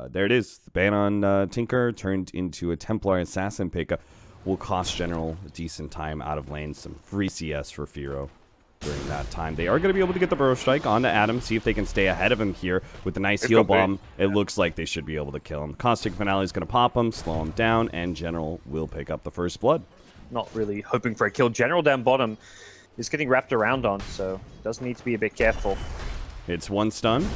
There it is. The ban on Tinker turned into a Templar Assassin pickup. Will cost General a decent time out of lane. Some free CS for Firo during that time. They are going to be able to get the Burrow Strike onto Adam, see if they can stay ahead of him here with the nice heal bomb. It looks like they should be able to kill him. Caustic Finale is going to pop him, slow him down, and General will pick up the first blood. Not really hoping for a kill. General down bottom is getting wrapped around on, so does need to be a bit careful. It's one stun.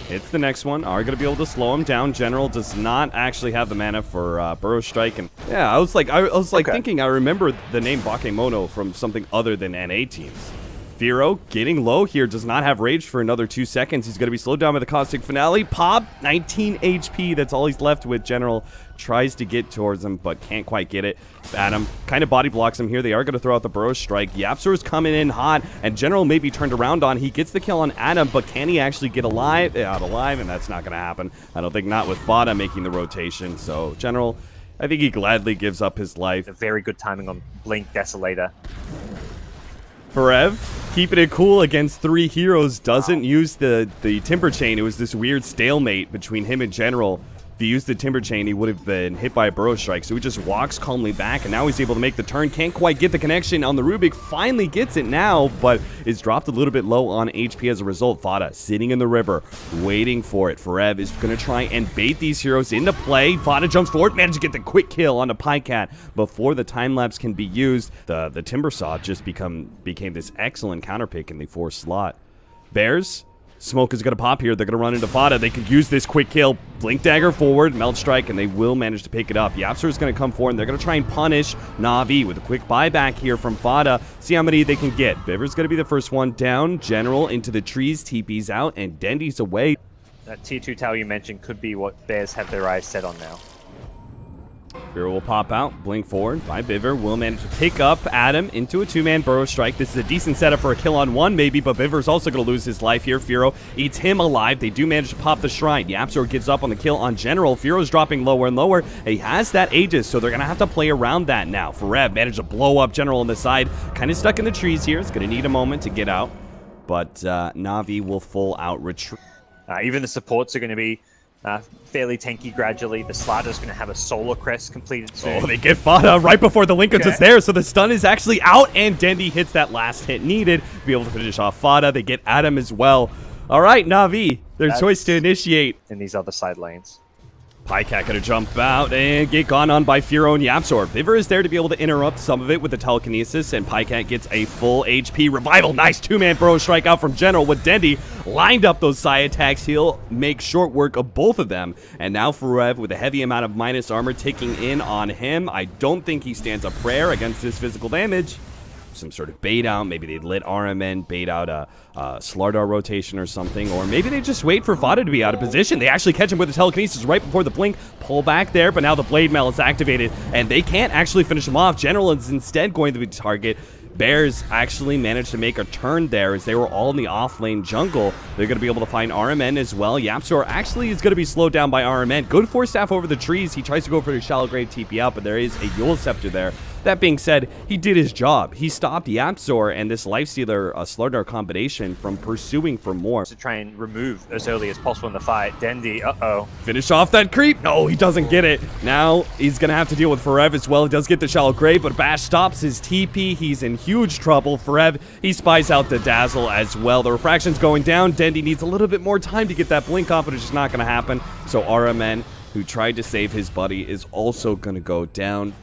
It's the next one. Are going to be able to slow him down. General does not actually have the mana for Burrow Strike. And yeah, I was thinking I remember the name Bakemono from something other than NA teams. Firo getting low here, does not have rage for another 2 seconds. He's going to be slowed down by the Caustic Finale. Pop, 19 HP. That's all he's left with. General tries to get towards him, but can't quite get it. Adam kind of body blocks him here. They are going to throw out the Burrow Strike. YapzOr's coming in hot, and General may be turned around on. He gets the kill on Adam, but can he actually get out alive? And that's not going to happen. I don't think not with Fada making the rotation. So General, I think he gladly gives up his life. A very good timing on Blink Desolator. Forev, keeping it cool against 3 heroes, doesn't use the Timber Chain. It was this weird stalemate between him and General. If he used the Timber Chain, he would have been hit by a Burrow Strike. So he just walks calmly back, and now he's able to make the turn. Can't quite get the connection on the Rubik. Finally gets it now, but is dropped a little bit low on HP as a result. Fada sitting in the river, waiting for it. Forev is going to try and bait these heroes into play. Fada jumps forward, managed to get the quick kill onto Pycat before the time lapse can be used. The Timber Saw just became this excellent counter pick in the 4th slot. Bears. Smoke is going to pop here. They're going to run into Fada. They could use this quick kill. Blink Dagger forward, Melt Strike, and they will manage to pick it up. YapzOr is going to come forward, and they're going to try and punish Navi with a quick buyback here from Fada. See how many they can get. Biver's going to be the first one down. General into the trees. TP's out, and Dendy's away. That tier 2 tower you mentioned could be what Bears have their eyes set on now. Firo will pop out, blink forward by Biver, will manage to pick up Adam into a 2-man Burrow Strike. This is a decent setup for a kill on 1 maybe, but Biver's also going to lose his life here. Firo eats him alive. They do manage to pop the Shrine. YapzOr gives up on the kill on General. Firo's dropping lower and lower. He has that Aegis, so they're going to have to play around that now. Forev managed to blow up General on the side. Kind of stuck in the trees here. It's going to need a moment to get out, but Navi will full out retreat. Even the supports are going to be fairly tanky gradually. The Slatter's going to have a Solar Crest completed soon. Oh, they get Fada right before the Linkens is there, so the stun is actually out, and Dendy hits that last hit needed to be able to finish off Fada. They get Adam as well. All right, Navi, their choice to initiate. In these other side lanes. Pycat gonna jump out and get gone on by Firo and YapzOr. Biver is there to be able to interrupt some of it with the telekinesis, and Pycat gets a full HP revival. Nice 2-man Burrow Strike out from General with Dendy lined up those Psy attacks. He'll make short work of both of them. And now Forev with a heavy amount of minus armor ticking in on him. I don't think he stands a prayer against this physical damage. Some sort of bait out. Maybe they lit RMN, bait out a Slardar rotation or something, or maybe they just wait for Fada to be out of position. They actually catch him with the telekinesis right before the blink, pull back there, but now the Blade Mail is activated, and they can't actually finish him off. General is instead going to be the target. Bears actually managed to make a turn there as they were all in the off-lane jungle. They're going to be able to find RMN as well. YapzOr actually is going to be slowed down by RMN. Good Force Staff over the trees. He tries to go for the Shallow Grave TP out, but there is a Yule Scepter there. That being said, he did his job. He stopped YapzOr and this Lifestealer Slardar combination from pursuing for more. To try and remove as early as possible in the fight. Dendy, Finish off that creep. No, he doesn't get it. Now he's going to have to deal with Forev as well. He does get the Shallow Grave, but Bash stops his TP. He's in huge trouble. Forev, he spies out the Dazzle as well. The refraction's going down. Dendy needs a little bit more time to get that blink off, but it's just not going to happen. So RMN, who tried to save his buddy, is also going to go down.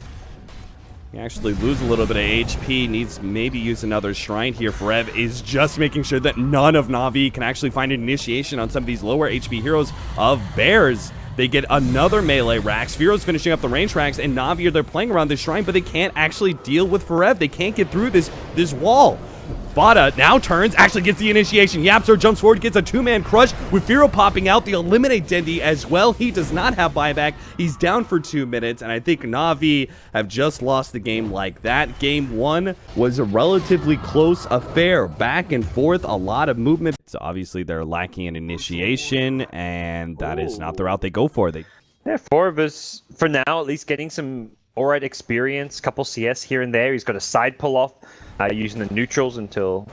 He actually lose a little bit of HP, needs maybe use another Shrine here. Forev is just making sure that none of Navi can actually find an initiation on some of these lower HP heroes of Bears. They get another melee Rax. Firo's finishing up the range Rax, and Navi they're playing around this Shrine, but they can't actually deal with Forev. They can't get through this wall. Fada now turns, actually gets the initiation. YapzOr jumps forward, gets a 2-man crush with Firo popping out. They eliminate Dendy as well. He does not have buyback. He's down for 2 minutes, and I think Navi have just lost the game like that. Game 1 was a relatively close affair. Back and forth, a lot of movement. So obviously they're lacking an initiation, and that is not the route they go for. Yeah, 4 of us, for now, at least getting some alright experience. Couple CS here and there. He's got a side pull off. Using the neutrals until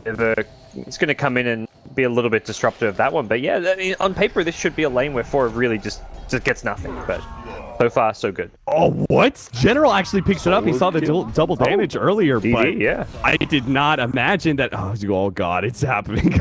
he's going to come in and be a little bit disruptive of that one. But yeah, I mean, on paper, this should be a lane where Forev really just gets nothing. But so far, so good. Oh, what? General actually picks it up. He saw the double damage earlier, DD, but yeah. I did not imagine that. Oh, God, it's happening.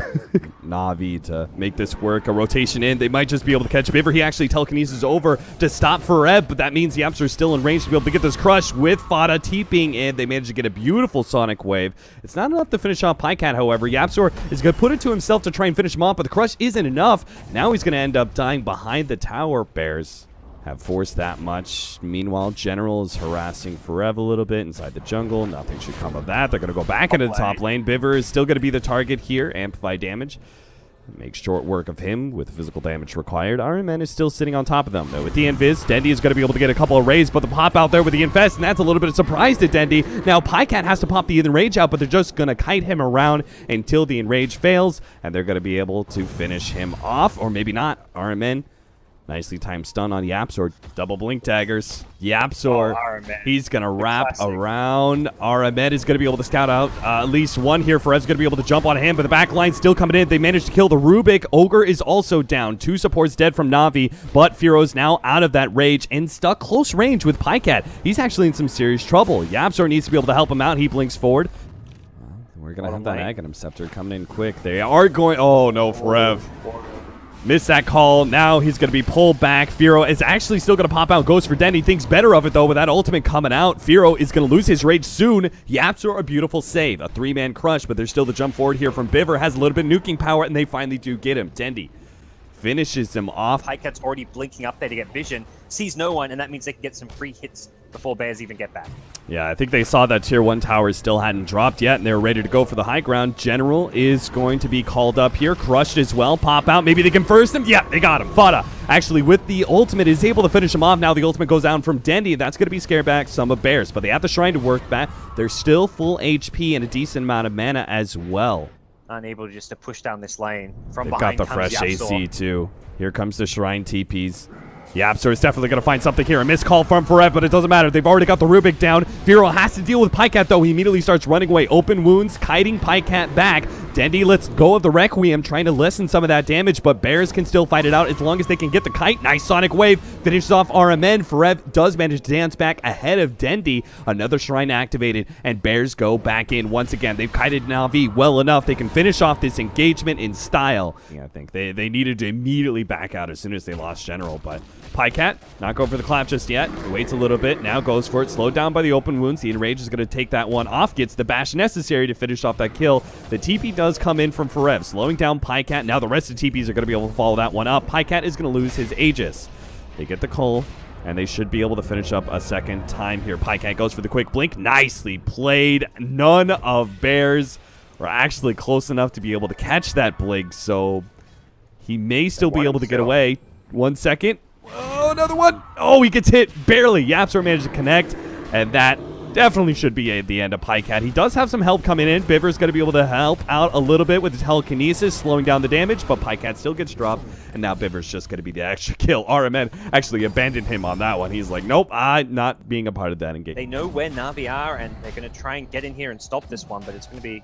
Navi to make this work. A rotation in. They might just be able to catch Biver. He actually telekinesis over to stop Forev, but that means Yapster is still in range to be able to get this crush with Fada TPing in. They managed to get a beautiful Sonic Wave. It's not enough to finish off Pycat, however. Yapster is going to put it to himself to try and finish him off, but the crush isn't enough. Now he's going to end up dying behind the tower. Bears have forced that much. Meanwhile, General is harassing Forev a little bit inside the jungle. Nothing should come of that. They're going to go back into the top lane. Biver is still going to be the target here. Amplify damage. Makes short work of him with physical damage required. RMN is still sitting on top of them, though. With the Invis, Dendy is going to be able to get a couple of rays, but the pop out there with the Infest, and that's a little bit of surprise to Dendy. Now, Pycat has to pop the Enrage out, but they're just going to kite him around until the Enrage fails, and they're going to be able to finish him off, or maybe not. RMN, nicely timed stun on Yapsor. Double blink daggers. Yapsor, he's going to wrap around. RMN is going to be able to scout out at least one here. Forev's going to be able to jump on him, but the back line still coming in. They managed to kill the Rubik. Ogre is also down. 2 supports dead from Navi, but Firo's now out of that rage and stuck close range with Pycat. He's actually in some serious trouble. Yapsor needs to be able to help him out. He blinks forward. We're going to have that Aghanim Scepter coming in quick. They are going... Oh, no, Forev. Missed that call. Now he's going to be pulled back. Firo is actually still going to pop out. Goes for Dendy. Thinks better of it, though, with that ultimate coming out. Firo is going to lose his rage soon. Yapsor, a beautiful save. A 3-man crush, but there's still the jump forward here from Biver. Has a little bit of nuking power, and they finally do get him. Dendy finishes him off. Pycat's already blinking up there to get vision. Sees no one, and that means they can get some free hits before Bears even get back. Yeah, I think they saw that tier 1 tower still hadn't dropped yet, and they were ready to go for the high ground. General is going to be called up here. Crushed as well. Pop out. Maybe they can first him. Yeah, they got him. Fada, actually, with the ultimate, is able to finish him off. Now the ultimate goes down from Dendy. That's going to be scare back some of Bears, but they have the Shrine to work back. They're still full HP and a decent amount of mana as well. Unable just to push down this lane. From They've behind got the fresh Yapsor. AC, too. Here comes the Shrine TPs. Yapsor is definitely going to find something here. A missed call from Forev, but it doesn't matter. They've already got the Rubik down. Firo has to deal with Pycat, though. He immediately starts running away. Open wounds, kiting Pycat back. Dendy lets go of the Requiem, trying to lessen some of that damage, but Bears can still fight it out as long as they can get the kite. Nice Sonic Wave. Finishes off RMN. Forev does manage to dance back ahead of Dendy. Another Shrine activated, and Bears go back in once again. They've kited Navi well enough. They can finish off this engagement in style. Yeah, I think they needed to immediately back out as soon as they lost General, but Pycat not going for the clap just yet. He waits a little bit. Now goes for it. Slowed down by the open wounds. The Enrage is going to take that one off. Gets the bash necessary to finish off that kill. The TP does come in from Forev, slowing down Pycat. Now the rest of the TPs are going to be able to follow that one up. Pycat is going to lose his Aegis. They get the cull, and they should be able to finish up a second time here. Pycat goes for the quick blink. Nicely played. None of Bears were actually close enough to be able to catch that blink, so he may still be able to get away. 1 second. Oh, another one. Oh, he gets hit barely. Yapsor managed to connect, and that definitely should be at the end of Pycat. He does have some help coming in. Biver's going to be able to help out a little bit with his telekinesis, slowing down the damage, but Pycat still gets dropped, and now Biver's just going to be the extra kill. RMN actually abandoned him on that one. He's like, nope, I'm not being a part of that engagement. They know where Navi are, and they're going to try and get in here and stop this one, but it's going to be,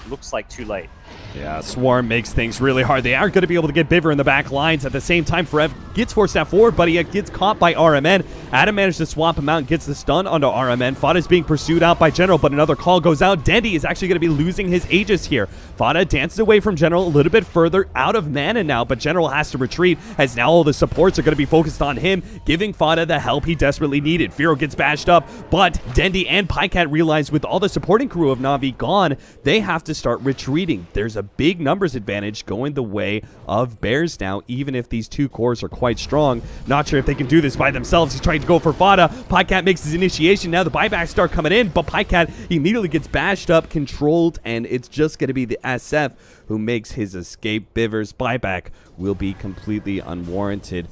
looks like too late. Yeah, Swarm makes things really hard. They aren't going to be able to get Biver in the back lines. At the same time, Forev gets forced out forward, but he gets caught by RMN. Adam managed to swap him out and gets the stun onto RMN. Fada is being pursued out by General, but another call goes out. Dendy is actually going to be losing his Aegis here. Fada dances away from General a little bit further, out of mana now, but General has to retreat as now all the supports are going to be focused on him, giving Fada the help he desperately needed. Firo gets bashed up, but Dendy and Pycat realize with all the supporting crew of Navi gone, they have to start retreating. There's a big numbers advantage going the way of Bears now, even if these two cores are quite strong. Not sure if they can do this by themselves. He's trying to go for Fada. Pycat makes his initiation. Now the buybacks start coming in, but Pycat immediately gets bashed up, controlled, and it's just going to be the SF who makes his escape. Biver's buyback will be completely unwarranted.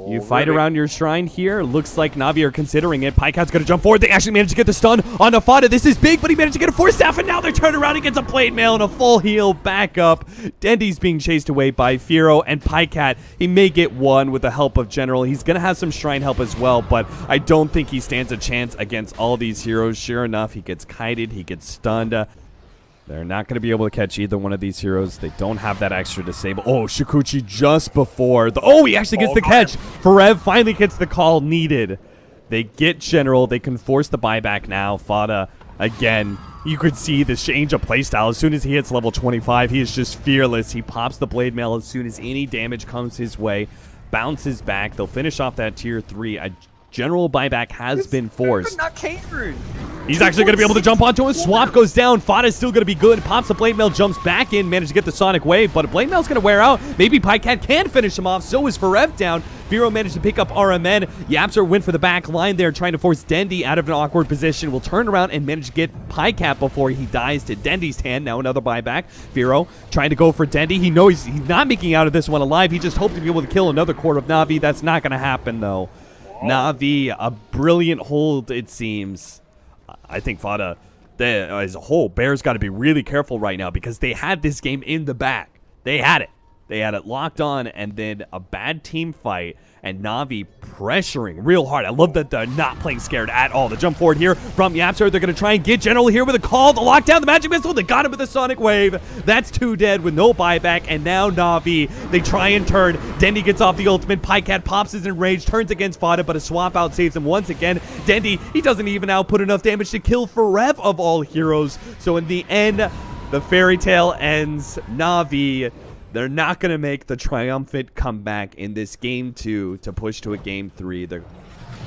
You fight around your shrine here. Looks like Navi are considering it. Pycat's going to jump forward. They actually managed to get the stun on Fada. This is big, but he managed to get a force staff, and now they're turning around. He gets a plate mail and a full heal back up. Dendy's being chased away by Firo and Pycat. He may get one with the help of General. He's going to have some shrine help as well, but I don't think he stands a chance against all these heroes. Sure enough, he gets kited. He gets stunned. They're not going to be able to catch either one of these heroes. They don't have that extra disable. Oh, Shikuchi just before. Oh, he actually gets the catch. Forev finally gets the call needed. They get General. They can force the buyback now. Fada, again, you could see the change of playstyle. As soon as he hits level 25, he is just fearless. He pops the Blade Mail as soon as any damage comes his way. Bounces back. They'll finish off that tier 3. A general buyback has been forced. Not Kate-Rune. He's actually going to be able to jump onto him. Swap goes down. Fada's still going to be good. Pops the Blade Mail, jumps back in, managed to get the Sonic Wave, but a Blade Mail's going to wear out. Maybe Pycat can finish him off. So is Forev down. Vero managed to pick up RMN. Yapser went for the back line there, trying to force Dendi out of an awkward position. Will turn around and manage to get Pycat before he dies to Dendi's hand. Now another buyback. Vero trying to go for Dendi. He knows he's not making out of this one alive. He just hoped to be able to kill another core of Navi. That's not going to happen, though. Navi, a brilliant hold, it seems. I think Fada, as a whole, Bears got to be really careful right now because they had this game in the bag. They had it. They had it locked on, and then a bad team fight, and Navi pressuring real hard. I love that they're not playing scared at all. The jump forward here from Yapser. They're going to try and get General here with a call. The lockdown, the Magic Missile. They got him with the Sonic Wave. That's 2 dead with no buyback, and now Navi, they try and turn. Dendi gets off the ultimate. Pycat pops his enraged, turns against Fada, but a swap out saves him once again. Dendi, he doesn't even output enough damage to kill Forev of all heroes. So in the end, the fairy tale ends. Navi, they're not going to make the triumphant comeback in this game 2 to push to a game 3. The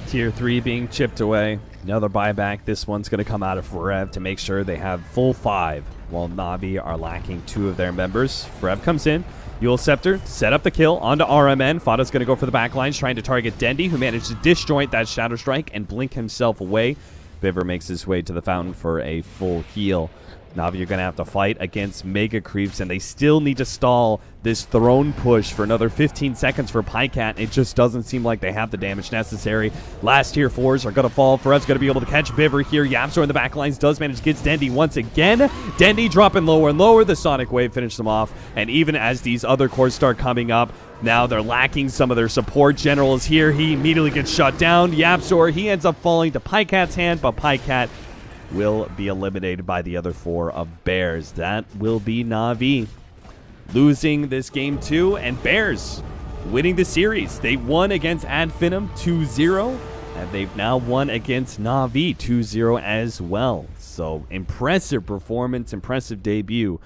tier 3 being chipped away. Another buyback. This one's going to come out of Forev to make sure they have full 5, while Navi are lacking 2 of their members. Forev comes in. Yule Scepter, set up the kill onto RMN. Fada's going to go for the backlines, trying to target Dendi, who managed to disjoint that Shadow Strike and blink himself away. Biver makes his way to the fountain for a full heal. Navi, you're going to have to fight against Mega Creeps, and they still need to stall this throne push for another 15 seconds for Pycat. It just doesn't seem like they have the damage necessary. Last tier 4s are going to fall. Forev's going to be able to catch Biver here. Yapsor in the back lines does manage to get Dendi once again. Dendi dropping lower and lower. The Sonic Wave finished them off, and even as these other cores start coming up, now they're lacking some of their support. General is here. He immediately gets shut down. Yapsor, he ends up falling to Pycat's hand, but Pycat will be eliminated by the other 4 of Bears. That will be Navi losing this game 2, and Bears winning the series. They won against Adfinum 2-0, and they've now won against Navi 2-0 as well. So impressive performance, impressive debut